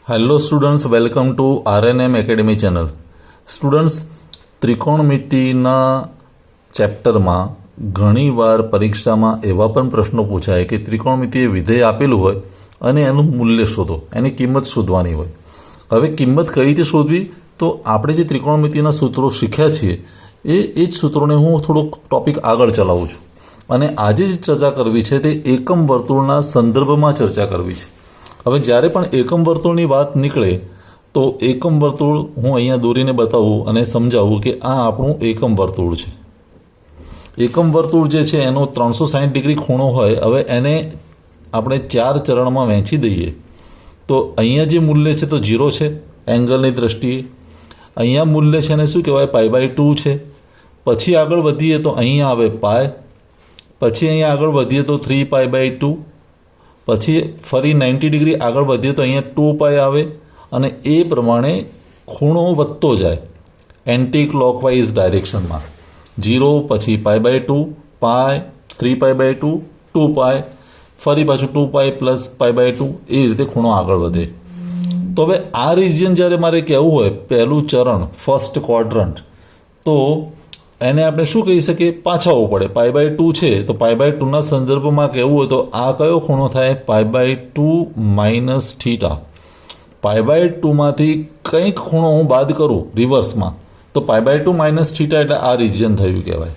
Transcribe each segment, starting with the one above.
Hello students, welcome to RNM academy channel. Students, ત્રિકોણમિતિના ચેપ્ટરમાં ઘણીવાર પરીક્ષામાં એવા પણ પ્રશ્નો પૂછાય કે ત્રિકોણમિતિએ વિધેય આપેલું હોય અને એનું મૂલ્ય શોધો, એની કિંમત શોધવાની હોય. હવે કિંમત કઈ રીતે શોધવી? તો આપણે જે ત્રિકોણમિતિના સૂત્રો શીખ્યા છીએ એ જ સૂત્રોને હું થોડોક ટોપિક આગળ ચલાવું છું અને આજે જ ચર્ચા કરવી છે તે એકમ વર્તુળના સંદર્ભમાં ચર્ચા કરવી છે. હવે જ્યારે પણ એકમ વર્તુળની વાત નીકળે તો એકમ વર્તુળ હું અહીંયા દોરીને બતાવું અને સમજાવું કે આ આપણું એકમ વર્તુળ છે. એકમ વર્તુળ જે છે એનો 360 ડિગ્રી ખૂણો હોય. હવે એને આપણે 4 ચરણમાં વહેંચી દઈએ તો અહીંયા જે મૂલ્ય છે તો 0 છે એંગલની દ્રષ્ટિએ. અહીંયા મૂલ્ય છે એને શું કહેવાય? π/2 છે. પછી આગળ વધીએ તો અહીંયા આવે પાય. પછી અહીંયા આગળ વધીએ તો 3π/2. પછી ફરી 90 ડિગ્રી આગળ વધીએ તો અહીંયા 2π આવે અને એ પ્રમાણે ખૂણો વધતો જાય એન્ટી ક્લોકવાઇઝ ડાયરેક્શનમાં. 0, પછી π/2, પાય, 3π/2, 2π, ફરી પાછું 2π પ્લસ π/2, એ રીતે ખૂણો આગળ વધે. તો હવે આ રિજિયન જ્યારે મારે કહેવું હોય, પહેલું ચરણ, ફર્સ્ટ ક્વોડ્રન્ટ, તો એને આપણે શું કહી શકીએ? પાછાવું પડે. π/2 છે તો π/2ના સંદર્ભમાં કહેવું હોય તો આ કયો ખૂણો થાય? π/2 - θ. π/2માંથી કંઈક ખૂણો હું બાદ કરું રિવર્સમાં તો π/2 - θ એટલે આ રિજિયન થયું કહેવાય.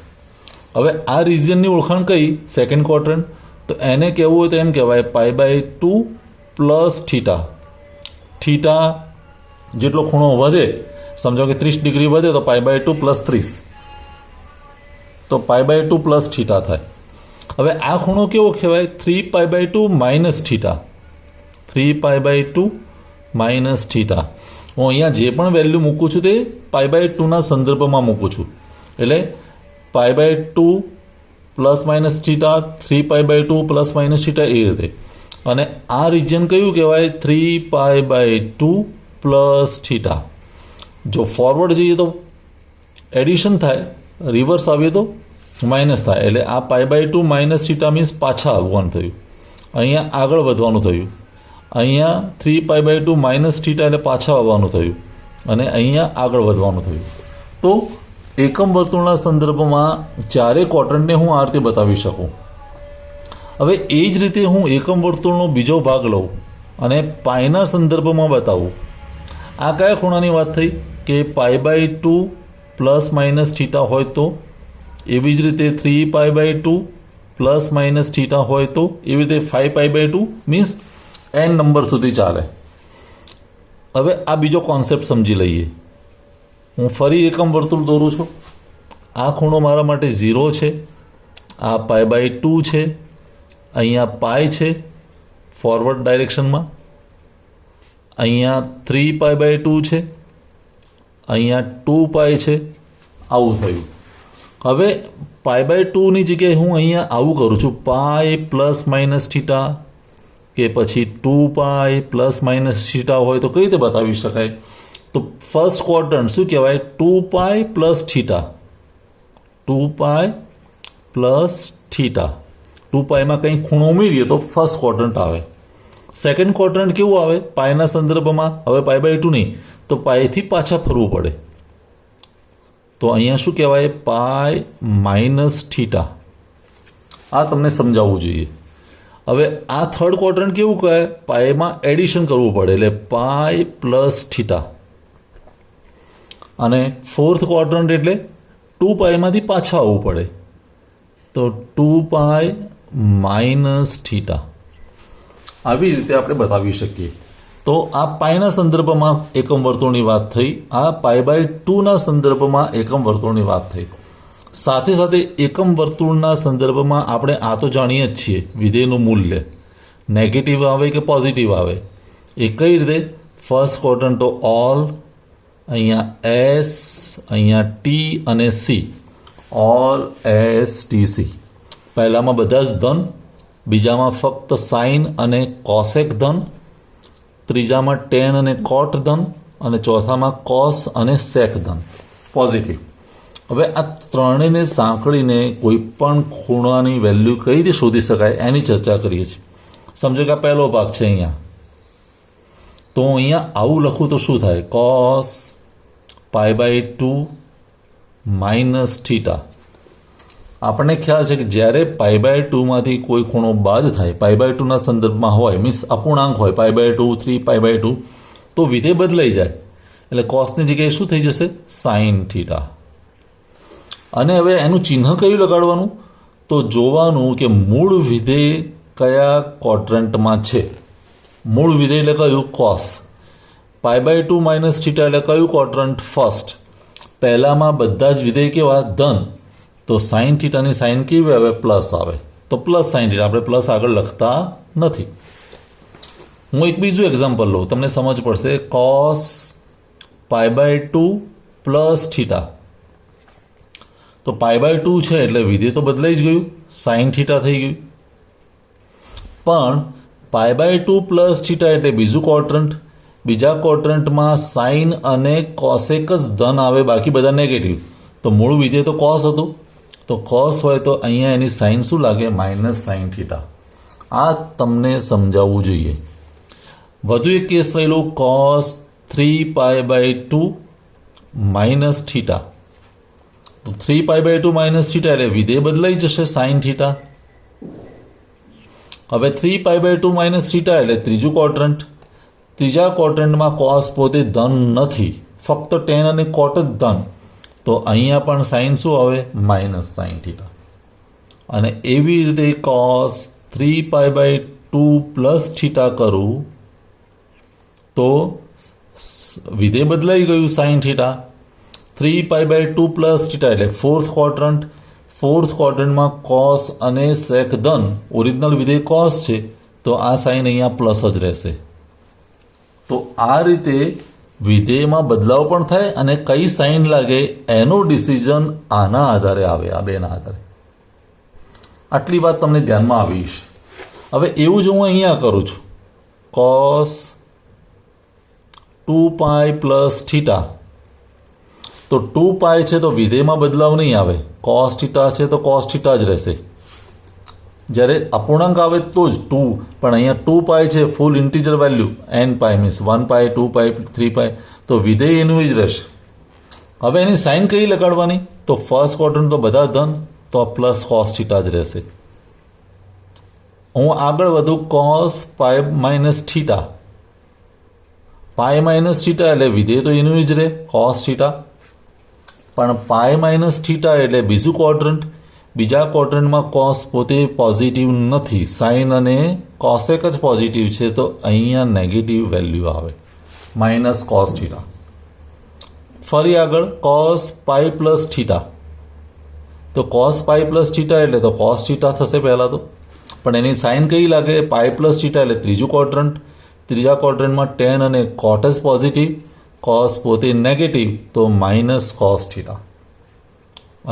હવે આ રિજિયનની ઓળખાણ કઈ? Second quadrant. તો એને કહેવું હોય તો એમ કહેવાય π/2 પ્લસ θ. θ જેટલો ખૂણો વધે, સમજો કે 30 ડિગ્રી વધે તો π/2 પ્લસ 30, તો π/2 પ્લસ θ થાય. હવે આ ખૂણો કેવો કહેવાય? 3π/2 - θ. 3π/2 - θ. હું અહીંયા જે પણ વેલ્યુ મૂકું છું તે π/2ના સંદર્ભમાં મૂકું છું. એટલે π/2 પ્લસ માઇનસ θ, 3π/2 પ્લસ માઇનસ θ, એ રીતે. અને આ રિજિયન કયું કહેવાય? 3π/2 પ્લસ θ. જો ફોરવર્ડ જઈએ તો એડિશન થાય, રિવર્સ આવીએ તો માઇનસ થાય. એટલે આ π/2 - θ મીન્સ પાછા આવવાનું થયું, અહીંયા આગળ વધવાનું થયું. અહીંયા 3π/2 - θ એટલે પાછા આવવાનું થયું અને અહીંયા આગળ વધવાનું થયું. તો એકમ વર્તુળના સંદર્ભમાં ચારે ક્વોડ્રન્ટને હું આ રીતે બતાવી શકું. હવે એ જ રીતે હું એકમ વર્તુળનો બીજો ભાગ લઉં અને પાયના સંદર્ભમાં બતાવું. આ કયા ખૂણાની વાત થઈ? કે π/2 પ્લસ માઇનસ θ હોય તો, એવી જ રીતે 3π/2 પ્લસ માઇનસ θ હોય તો, એવી રીતે 5π/2 મીન્સ n નંબર સુધી ચાલે. હવે આ બીજો કોન્સેપ્ટ સમજી લઈએ. હું ફરી એકમ વર્તુળ દોરું છું. આ ખૂણો મારા માટે 0 છે, આ π/2 છે, અહીંયા પાય છે ફોરવર્ડ ડાયરેક્શનમાં, અહીંયા 3π/2 છે, અહીંયા 2π છે. આવું થયું. હવે π/2ની જગ્યાએ હું અહીંયા આવું કરું છું, π પ્લસ માઇનસ θ કે પછી 2π પ્લસ માઇનસ θ હોય તો કઈ રીતે બતાવી શકાય? તો ફર્સ્ટ ક્વોડ્રન્ટ શું કહેવાય? 2π પ્લસ θ. 2π પ્લસ θ. 2πમાં કંઈ ખૂણો ઉમેરીએ તો ફર્સ્ટ ક્વોડ્રન્ટ આવે. સેકન્ડ ક્વોડ્રન્ટ કેવું આવે? પાયના સંદર્ભમાં. હવે π/2 નહીં તો પાયથી પાછા ફરવું પડે. તો અહીંયા શું કહેવાય? π - θ. આ તમને સમજાવવું જોઈએ. હવે આ થર્ડ ક્વોડ્રન્ટ કેવું કહે? પાયમાં એડિશન કરવું પડે એટલે π પ્લસ θ. અને ફોર્થ ક્વોડ્રન્ટ એટલે 2πમાંથી પાછા આવવું પડે તો 2π - θ. આવી રીતે આપણે બતાવી શકીએ. તો આ પાયના સંદર્ભમાં એકમ વર્તુળની વાત થઈ, આ π/2ના સંદર્ભમાં એકમ વર્તુળની વાત થઈ. સાથે સાથે એકમ વર્તુળના સંદર્ભમાં આપણે આ તો જાણીએ જ છીએ, વિધેયનું મૂલ્ય નેગેટિવ આવે કે પોઝિટિવ આવે. એ કઈ રીતે? ફર્સ્ટ ક્વોડ્રન્ટ તો ઓલ, અહીંયા S, અહીંયા T અને C, all S T C. પહેલામાં બધા જ ધન, બીજામાં ફક્ત સાઇન અને કોસેક ધન, ત્રીજામાં ટેન અને કોટ ધન અને ચોથામાં કોસ અને સેક ધન પોઝિટિવ. હવે આ ત્રણેયને સાંકળીને કોઈ પણ ખૂણાની વેલ્યુ કઈ રીતે શોધી શકાય એની ચર્ચા કરીએ છીએ. સમજો કે આ પહેલો ભાગ છે અહીંયા, તો અહીંયા આવું લખું તો શું થાય? cos π/2 minus theta. આપણને ખ્યાલ છે કે જ્યારે π/2 માંથી કોઈ ખૂણો બાદ થાય, π/2 સંદર્ભમાં હોય, મીન્સ અપૂર્ણાંક હોય, π/2, 3π/2, તો વિધેય બદલાઈ જાય. એટલે કોસની જગ્યાએ શું થઈ જશે? Sine theta. અને હવે એનું ચિહ્ન કયું લગાડવાનું? તો જોવાનું કે મૂળ વિધેય કયા ક્વોડ્રન્ટમાં છે. મૂળ વિધેય એટલે કયું? કોસ. π/2 માઇનસ થીટા એટલે કયું ક્વોડ્રન્ટ? ફર્સ્ટ. પહેલામાં બધા જ વિધેય કેવા? ધન. તો સાઇન થીટાની સાઇન કેવી આવે? પ્લસ આવે. તો પ્લસ સાઇન થીટા. આપણે પ્લસ આગળ લખતા નથી. હું એક બીજું એક્ઝામ્પલ લઉં, તમને સમજ પડશે. Cos π/2 plus theta. તો π/2 છે એટલે વિધેય તો બદલાઈ જ ગયું, સાઇન થીટા થઈ ગયું. પણ π/2 પ્લસ થીટા એટલે બીજું ક્વોડ્રન્ટ. બીજા ક્વોડ્રન્ટમાં સાઇન અને કોસેક જ ધન આવે, બાકી બધા નેગેટિવ. તો મૂળ વિધેય તો કોસ હતું. તો કોસ હોય તો અહીંયા એની સાઇન શું લાગે? Minus sine theta. આ તમને સમજાવવું જોઈએ. વધુ એક કેસ થયેલો, કોસ 3π/2 માઇનસ થીટા. તો 3π/2 માઇનસ થીટા એટલે વિધેય બદલાઈ જશે, સાઇન થીટા. હવે 3π/2 માઇનસ થીટા એટલે ત્રીજું ક્વોડ્રન્ટ. ત્રીજા ક્વોડ્રન્ટમાં કોસ પોતે ધન નથી, ફક્ત ટેન અને કોટ જ ધન. તો અહીંયા પણ સાઇન શું આવે? Minus sine theta. અને એવી રીતે કોસ 3π/2 પ્લસ થીટા કરું તો વિધેય બદલાઈ ગયું, સાઇન થીટા. 3π/2 પ્લસ થીટા એટલે ફોર્થ ક્વોડ્રન્ટ. ફોર્થ ક્વોડ્રન્ટમાં કોસ અને સેક ધન, ઓરિજિનલ વિધેય કોસ છે, તો આ સાઇન અહીંયા પ્લસ જ રહેશે. તો આ રીતે વિધેયમાં બદલાવ પણ થાય અને કઈ સાઇન લાગે એનો ડિસિઝન આના આધારે આવે, આ બેના આધારે. આટલી વાત તમને ધ્યાનમાં આવી છે. હવે એવું જ હું અહીંયા કરું છું. Cos 2π plus theta. તો 2π છે તો વિધેયમાં બદલાવ નહીં આવે. કોસ થીટા છે તો કોસ થીટા જ રહેશે. જ્યારે અપૂર્ણાંક આવે તો જ 2, પણ અહીંયા 2π છે, ફૂલ ઇન્ટીજર વેલ્યુ, nπ મીન્સ 1π, 2π, 3π, તો વિધેય એનું જ રહેશે. હવે એની સાઇન કઈ લગાડવાની? તો ફર્સ્ટ ક્વોડ્રન્ટ તો બધા ધન, તો પ્લસ કોસ થીટા જ રહેશે. હું આગળ વધુ. Cos π minus theta. π minus theta એટલે વિધેય તો એનું જ રહે, કોસ થીટા. પણ π માઇનસ થીટા એટલે બીજું ક્વોડ્રન્ટ. બીજા ક્વોડ્રન્ટમાં કોસ પોતે પોઝિટિવ નથી, સાઇન અને કોસેક જ પોઝિટિવ છે, તો અહીંયા નેગેટિવ વેલ્યુ આવે, માઇનસ કોસ થીટા. ફરી આગળ કોસ π પ્લસ થીટા. તો કોસ π પ્લસ થીટા એટલે તો કોસ થીટા થશે પહેલાં તો, પણ એની સાઇન કઈ લાગે? π પ્લસ થીટા એટલે ત્રીજું ક્વોડ્રન્ટ. ત્રીજા ક્વોડ્રન્ટમાં ટેન અને કોટ જ પોઝિટિવ, કોસ પોતે નેગેટિવ, તો માઇનસ કોસ થીટા.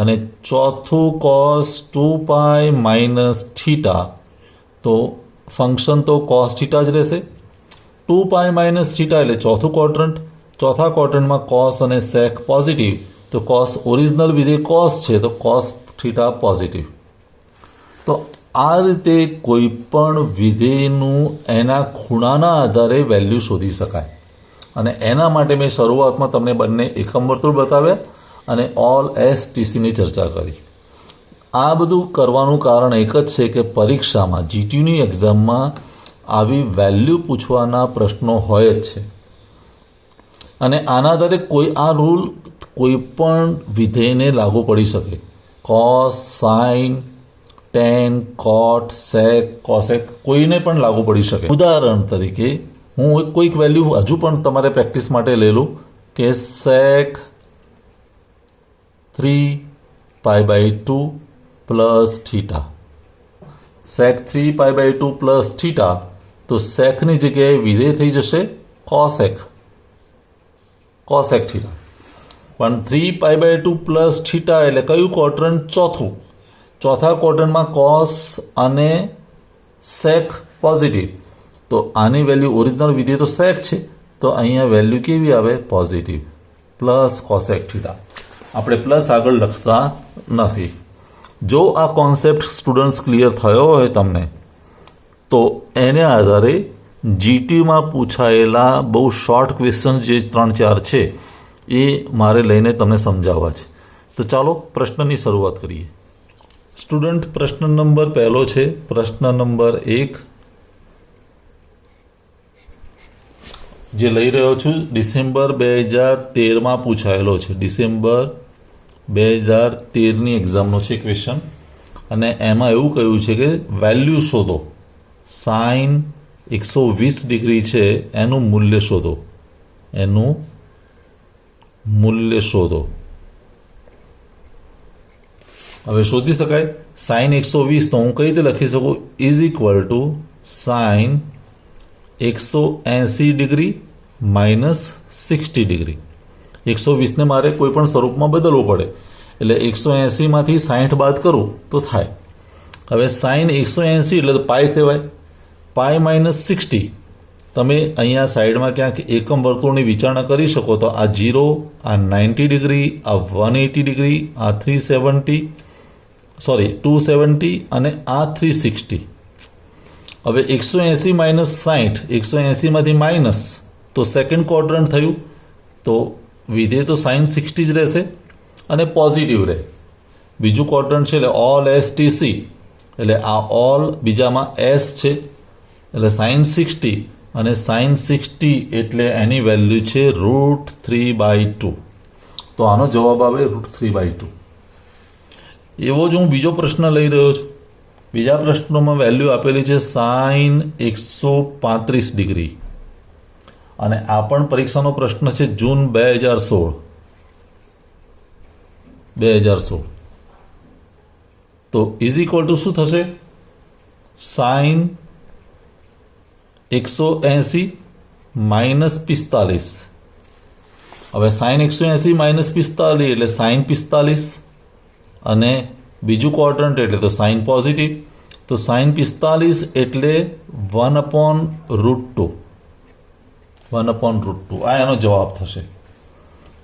અને ચોથું કોસ 2π માઇનસ થીટા. તો ફંક્શન તો કોસ થીટા જ રહેશે. 2π માઇનસ થીટા એટલે ચોથું ક્વોડ્રન્ટ. ચોથા ક્વોડ્રન્ટમાં કોસ અને સેક પોઝિટિવ, તો કોસ ઓરિજિનલ વિધેય કોસ છે, તો કોસ થીટા પોઝિટિવ. તો આ રીતે કોઈ પણ વિધેયનું એના ખૂણાના આધારે વેલ્યુ શોધી શકાય. અને એના માટે મેં શરૂઆતમાં તમને બંને એકમ વર્તુળ બતાવ્યા અને ઓલ STCની ચર્ચા કરી. આ બધું કરવાનું કારણ એક જ છે કે પરીક્ષામાં, GTની એક્ઝામમાં આવી વેલ્યુ પૂછવાના પ્રશ્નો હોય જ છે. અને આના આધારે કોઈ આ રૂલ કોઈ પણ વિધેયને લાગુ પડી શકે. કોસ, સાઇન, ટેન, કોટ, સેક, કોસેક કોઈને પણ લાગુ પડી શકે. ઉદાહરણ તરીકે હું કોઈક વેલ્યુ હજુ પણ તમારે પ્રેક્ટિસ માટે લઈ લઉં કે સેક 3π/2 પ્લસ થીટા. સેક 3π/2 પ્લસ થીટા, તો સેકની જગ્યાએ વિધેય થઈ જશે કોસેક થીટા. પણ 3π/2 પ્લસ થીટા એટલે કયું ક્વોડ્રન્ટ? ચોથું. ચોથા ક્વોડ્રન્ટમાં કોસ અને સેક પોઝિટિવ, તો આની વેલ્યુ ઓરિજિનલ વિધેય તો સેક છે, તો અહીંયા વેલ્યુ કેવી આવે? Positive, plus cosec theta. આપણે પ્લસ આગળ લખતા નથી. જો આ કોન્સેપ્ટ સ્ટુડન્ટ્સ ક્લિયર થયો હોય તમને, તો એને આધારે જીટીમાં પૂછાયેલા બહુ શોર્ટ ક્વેશ્ચન જે 3-4 છે એ મારે લઈને તમને સમજાવવા છે. તો ચાલો પ્રશ્નની શરૂઆત કરીએ. સ્ટુડન્ટ, પ્રશ્ન નંબર પહેલો છે. પ્રશ્ન નંબર 1 જે લઈ રહ્યો છું ડિસેમ્બર 2013માં પૂછાયેલો છે. ડિસેમ્બર 2013ની એક્ઝામનો છે ક્વેશ્ચન, અને એમાં એવું કહ્યું છે કે વેલ્યુ શોધો. સાઇન 120 ડિગ્રી છે એનું મૂલ્ય શોધો. એનું મૂલ્ય શોધો. હવે શોધી શકાય. સાઇન 120 તો હું કઈ રીતે લખી શકું? Is equal to sine 180 degree minus 60 degree. 120ને મારે કોઈ પણ સ્વરૂપમાં બદલવું પડે, એટલે 180માંથી 60 બાદ કરું તો થાય. હવે સાઇન 180 એટલે તો પાઈ કહેવાય. Pi minus 60. તમે અહીંયા સાઈડમાં ક્યાંક એકમ વર્તુળની વિચારણા કરી શકો તો આ 0, આ 90 ડિગ્રી, આ 180 ડિગ્રી, આ 270 અને આ 360. હવે 180 માઇનસ 60, 180માંથી માઇનસ તો સેકન્ડ ક્વોડ્રન્ટ થયું, તો વિધેય તો સાઇન 60 જ રહેશે અને પોઝિટિવ રહે. બીજું ક્વોડ્રન્ટ છે એટલે ઓલ એસ ટીસી, એટલે આ ઓલ બીજામાં એસ છે, એટલે સાઇન 60 અને સાઇન 60 એટલે એની વેલ્યુ છે √3/2. તો આનો જવાબ આવે √3/2. એવો જ હું બીજો પ્રશ્ન લઈ રહ્યો છું. બીજા પ્રશ્નોમાં વેલ્યુ આપેલી છે સાઇન 135 ડિગ્રી, અને આ પણ પરીક્ષાનો પ્રશ્ન છે જૂન 2016. તો ઇઝ ઇક્વલ ટુ શું થશે? Sine 180 minus 45. હવે સાઇન 180 માઇનસ 45 એટલે સાઇન 45, અને બીજું ક્વોડ્રન્ટ એટલે તો સાઇન પોઝિટિવ. તો સાઇન 45 એટલે 1/√2. 1/√2 આ એનો જવાબ થશે.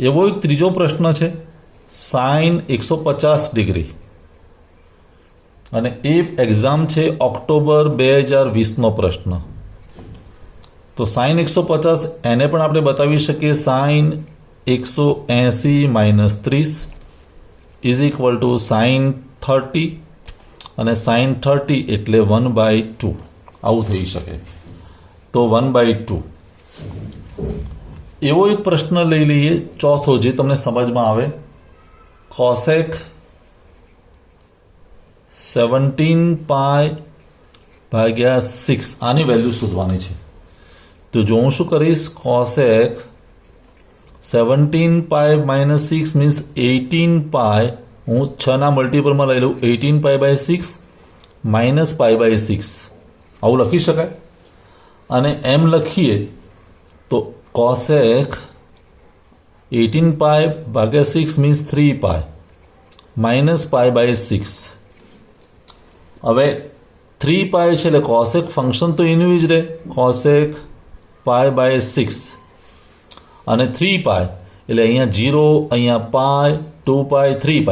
એવો એક ત્રીજો પ્રશ્ન છે સાઇન 150 ડિગ્રી, અને એ એક્ઝામ છે ઓક્ટોબર 2020નો પ્રશ્ન. તો સાઇન 150 એને પણ આપણે બતાવી શકીએ sine 180 minus 30 is equal to sine 30, અને સાઇન 30 એટલે 1/2. આવું થઈ શકે. તો 1/2. એવો એક પ્રશ્ન લઈ લઈએ ચોથો, જે તમને સમજમાં આવે. કોસેક 17π/6 આની વેલ્યુ શોધવાની છે. તો જો હું શું કરીશ, કોસેક 17π - 6 મીન્સ 18π, હું 6ના મલ્ટીપલમાં લઈ લઉં, 18π/6 માઇનસ π/6 આવું લખી શકાય. અને એમ લખીએ તો કોસેક 18π/6 મીન્સ 3π માઇનસ π/6. હવે 3π છે એટલે કોસેક ફંક્શન તો એનું જ રહે, કોસેક π/6, અને 3π એટલે અહીંયા 0, અહીંયા પાય, 2π, 3π,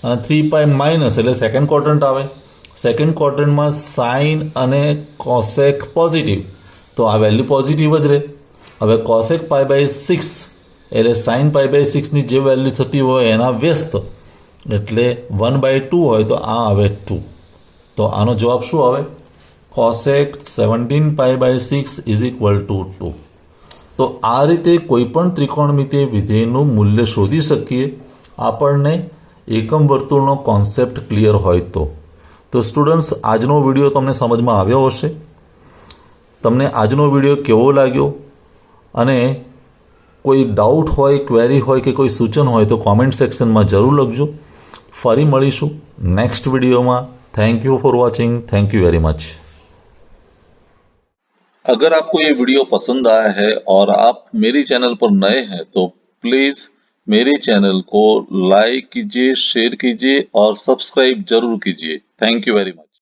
અને 3π માઇનસ એટલે સેકન્ડ ક્વોડ્રન્ટ આવે. સેકન્ડ ક્વોડ્રન્ટમાં સાઇન અને કોસેક પોઝિટિવ, તો આ વેલ્યુ પોઝિટિવ જ રહે. હવે કોસેક π/6 એટલે સાઇન π/6ની જે વેલ્યુ થતી હોય એના વ્યસ્ત, એટલે 1/2 હોય તો આ આવે 2. તો આનો જવાબ શું આવે? Cosec 17π/6 is equal to 2. તો આ રીતે કોઈ પણ ત્રિકોણમિતિય વિધેયનું મૂલ્ય શોધી શકીએ આપણને એકમ વર્તુળનો કોન્સેપ્ટ ક્લિયર હોય તો. તો સ્ટુડન્ટ્સ, આજનો વિડીયો તમને સમજમાં આવ્યો હશે. તમને આજનો વિડીયો કેવો લાગ્યો, અને કોઈ ડાઉટ હોય, ક્વેરી હોય કે કોઈ સૂચન હોય તો કોમેન્ટ સેક્શનમાં જરૂર લખજો. ફરી મળીશું નેક્સ્ટ वीडियो में। Thank you for watching. Thank you very much. अगर आपको ये वीडियो पसंद आया है और आप मेरे चैनल पर नए हैं तो प्लीज मेरे चैनल को लाइक कीजिए, शेयर कीजिए और सब्सक्राइब जरूर कीजिए। Thank you very much.